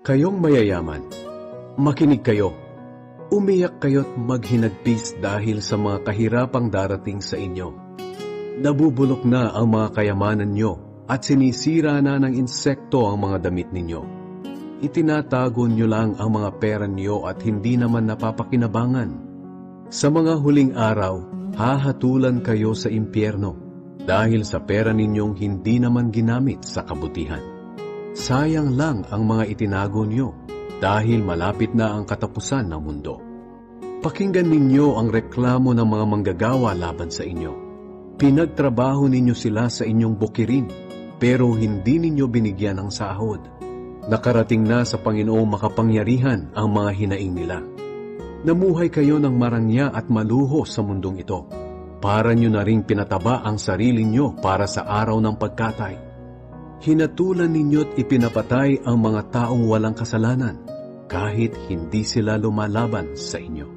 Kayong mayayaman, makinig kayo. Umiyak kayo't maghinagpis dahil sa mga kahirapang darating sa inyo. Nabubulok na ang mga kayamanan nyo at sinisira na ng insekto ang mga damit ninyo. Itinatago nyo lang ang mga pera nyo at hindi naman napapakinabangan. Sa mga huling araw, hahatulan kayo sa impyerno dahil sa pera ninyong hindi naman ginamit sa kabutihan. Sayang lang ang mga itinago nyo dahil malapit na ang katapusan ng mundo. Pakinggan ninyo ang reklamo ng mga manggagawa laban sa inyo. Pinagtrabaho ninyo sila sa inyong bukirin, pero hindi ninyo binigyan ng sahod. Nakarating na sa Panginoong makapangyarihan ang mga hinaing nila. Namuhay kayo ng marangya at maluho sa mundong ito. Para nyo na ring pinataba ang sarili nyo para sa araw ng pagkatay. Hinatulan ninyo't ipinapatay ang mga taong walang kasalanan kahit hindi sila lumalaban sa inyo.